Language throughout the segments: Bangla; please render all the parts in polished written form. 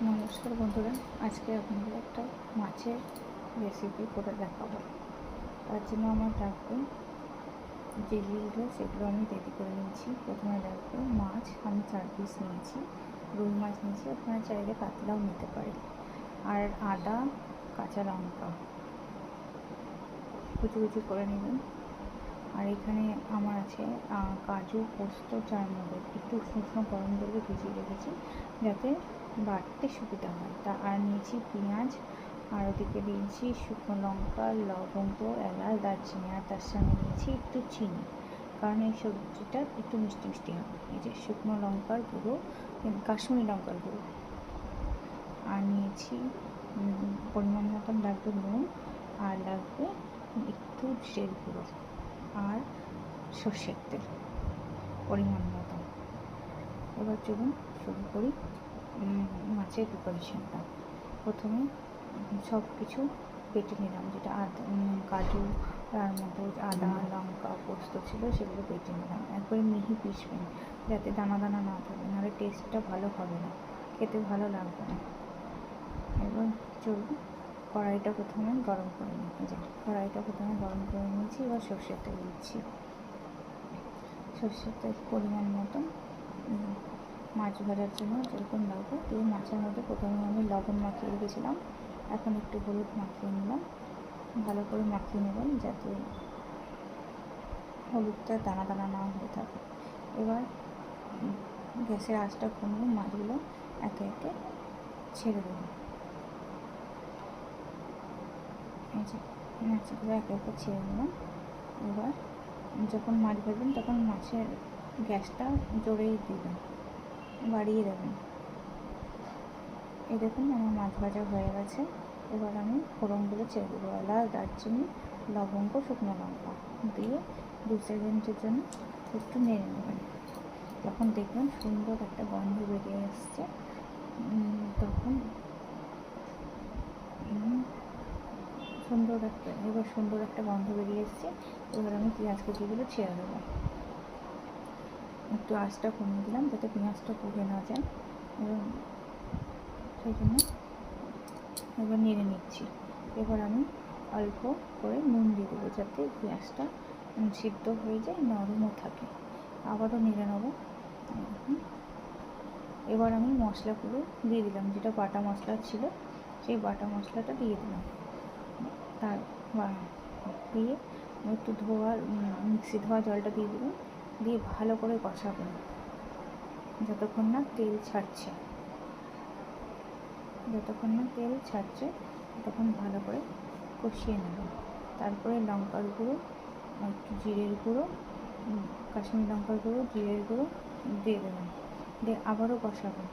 নমস্কার বন্ধুরা, আজকে আপনাদের একটা মাছের রেসিপি করে দেখাবো। তার জন্য আমার লাগবে যে জিনিসগুলো সেগুলো আমি রেডি করে নিয়েছি। প্রথমে লাগবে মাছ, আমি 4 পিস নিয়েছি, রুই মাছ নিয়েছি, আপনারা চাইলে কাতলাও নিতে পারেন। আর আদা, কাঁচা লঙ্কা কুচি কুচি করে নেবেন। আর এখানে আমার আছে কাজু, পোস্ত, চারমগজ, একটু উষ্ণ গরম জলে ভিজিয়ে রেখেছি যাতে বাটতে সুবিধা হয়। আর নিয়েছি পেঁয়াজ, আর ওদিকে দিয়েছি শুকনো লঙ্কা, লবঙ্গ, এলাচ, দারচিনি, আর তার সঙ্গে নিয়েছি একটু চিনি, কারণ এই সবজিটা একটু মিষ্টি মিষ্টি হবে। এই যে শুকনো লঙ্কার গুঁড়ো, কাশ্মীরি লঙ্কার গুঁড়ো, আর নিয়েছি পরিমাণ মতন লাগবে নুন, আর লাগবে একটু জিরের গুঁড়ো, আর সর্ষের তেল পরিমাণ মতো। এবার চলুন শুরু করি মাছের প্রিপারেশনটা। প্রথমে সব কিছু বেটে নিলাম, যেটা কাজু, তার মধ্যে আদা, লঙ্কা, পোস্ত ছিল, সেগুলো বেটে নিলাম। একবারে মিহি পিসবেন যাতে দানা দানা না থাকে, নাহলে টেস্টটা ভালো হবে না, খেতে ভালো লাগবে না। এবার চলুন কড়াইটা প্রথমে গরম করে নিয়েছি। এবার সর্ষের তেল দিচ্ছি, সর্ষের তেল পরিমাণ মতন মাছ ভাজার জন্য যেরকম লাগবে দিয়ে মাছের মধ্যে প্রথমে আমি লবণ মাখিয়ে রেখেছিলাম, এখন একটু হলুদ মাখিয়ে নিলাম। ভালো করে মাখিয়ে নেবেন যাতে হলুদটা দানা দানা না হয়ে থাকে। এবার গ্যাসের আঁচটা কমিয়ে মাছগুলো একে একে ছেড়ে দেবেন। এই যে মাছগুলো একে একে ছেড়ে নিলাম। এবার যখন মাছ ভাজবেন তখন মাছের গ্যাসটা জোরেই দিবেন, বাড়িয়ে দেবেন। এই দেখুন আমার মাছ ভাজা হয়ে গেছে। এবার আমি ফোড়নগুলো ছেড়ে দেবো, এলাচ, দারচিনি, লবঙ্গ, শুকনো লঙ্কা দিয়ে 2 সেকেন্ডের জন্য একটু নেড়ে নেবেন। যখন দেখবেন সুন্দর একটা গন্ধ বেরিয়ে আসছে, তখন সুন্দর একটা গন্ধ বেরিয়ে এসছে। এবার আমি পেঁয়াজ কুচিগুলো ছেড়ে দেবো। একটু আঁচটা কমিয়ে দিলাম যাতে পেঁয়াজটা পুড়ে না যায়, এবং সেই জন্য এবার নেড়ে নিচ্ছি। এবার আমি অল্প করে নুন দিয়ে দেবো যাতে পেঁয়াজটা সিদ্ধ হয়ে যায়, নরমও থাকে। আবারও নেড়ে নেবো। এবার আমি মশলাগুলো দিয়ে দিলাম, যেটা বাটা মশলা ছিল সেই বাটা মশলাটা দিয়ে দিলাম। তার দিয়ে একটু মিক্সি ধোয়া জলটা দিয়ে দিলাম, দিয়ে ভালো করে কষাবেন যতক্ষণ না তেল ছাড়ছে। তখন ভালো করে কষিয়ে নেবেন। তারপরে লঙ্কার গুঁড়ো, একটু জিরের গুঁড়ো, কাশ্মীরি লঙ্কার গুঁড়ো, জিরের গুঁড়ো দিয়ে দেবেন, দিয়ে আবারও কষাবেন।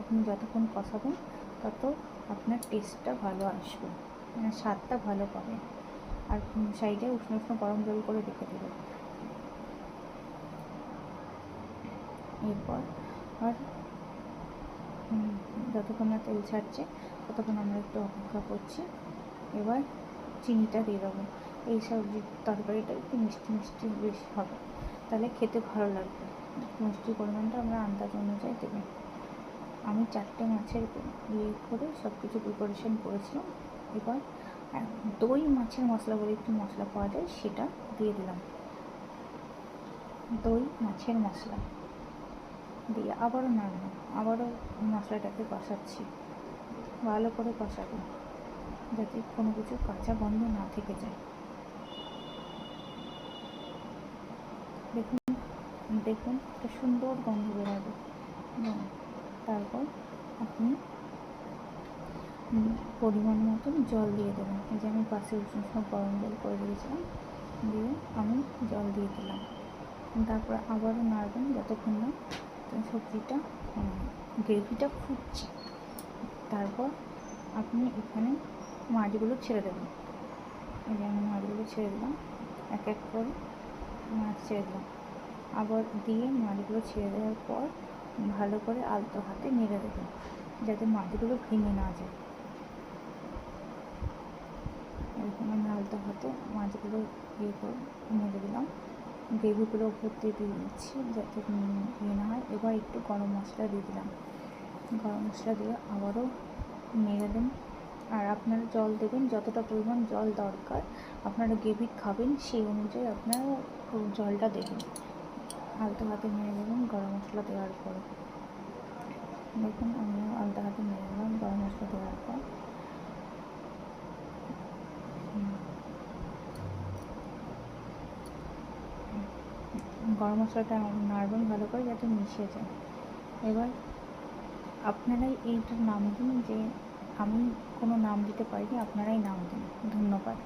আপনি যতক্ষণ কষাবেন তত আপনার টেস্টটা ভালো আসবে, মানে স্বাদটা ভালো পাবে। আর সাইডে উষ্ণ গরম জল করে রেখে দেবেন। এরপর আর যতক্ষণ না তেল ছাড়ছে ততক্ষণ আমরা একটু অপেক্ষা করছি। এবার চিনিটা দিয়ে দেবো। এই সবজি তরকারিটা একটু মিষ্টি মিষ্টি বেশি হবে, তাহলে খেতে ভালো লাগবে। মিষ্টির পরিমাণটা আমরা আন্দাজ অনুযায়ী দেবেন। আমি 4টে মাছের করে সব কিছু প্রিপারেশন করেছিলাম। এবার দই মাছের মশলা বলে একটু মশলা পাওয়া যায়, সেটা দিয়ে দিলাম। দই মাছের মশলা দিয়ে আবারও নাড়লাম, আবারও মশলাটাকে কষাচ্ছি। ভালো করে কষাবো যাতে কোনো কিছু কাঁচা গন্ধ না থেকে যায়। দেখুন একটা সুন্দর গন্ধ বেরোবে। তারপর আপনি পরিমাণ মতন জল দিয়ে দেবেন। এই যে আমি পাশে উষ্ণ গরম জল করে দিয়েছিলাম, দিয়ে আমি জল দিয়ে দিলাম। তারপর আবারও নাড়বেন যতক্ষণ না সবজিটা গ্রেভিটা ফুটছে। তারপর আপনি এখানে মাছগুলো ছেড়ে দেবেন। এই যে আমি মাছগুলো ছেড়ে দিলাম, এক এক করে মাছ ছেড়ে দিলাম। আবার দিয়ে মাছগুলো ছেড়ে দেওয়ার পর ভালো করে আলতো হাতে নেড়ে দেবেন যাতে মাছগুলো ভেঙে না যায়। এরকম আমি আলতো হাতে মাছগুলো করে নেড়ে দিলাম। গ্রেভিগুলো ভর্তি দিয়ে দিচ্ছি যাতে ইয়ে না হয়। এবার একটু গরম মশলা দিয়ে দিলাম, গরম মশলা দিয়ে আবারও নেড়ে দেন। আর আপনারা জল দেবেন যতটা পরিমাণ জল দরকার, আপনারা গ্রেভি খাবেন সেই অনুযায়ী আপনারা জলটা দেবেন। আলতো হাতে নেড়ে দেবেন গরম মশলা দেওয়ার পরে। দেখুন আমি আলতো হাতে নেড়ে দিলাম গরম মশলা দেওয়ার পর। গরম মশলাটা নাড়বেন ভালো করে যাতে মিশে যায়। এবার আপনারাই এইটার নাম দিন, যে আমি কোনো নাম দিতে পারিনি, আপনারাই নাম দিন। ধন্যবাদ।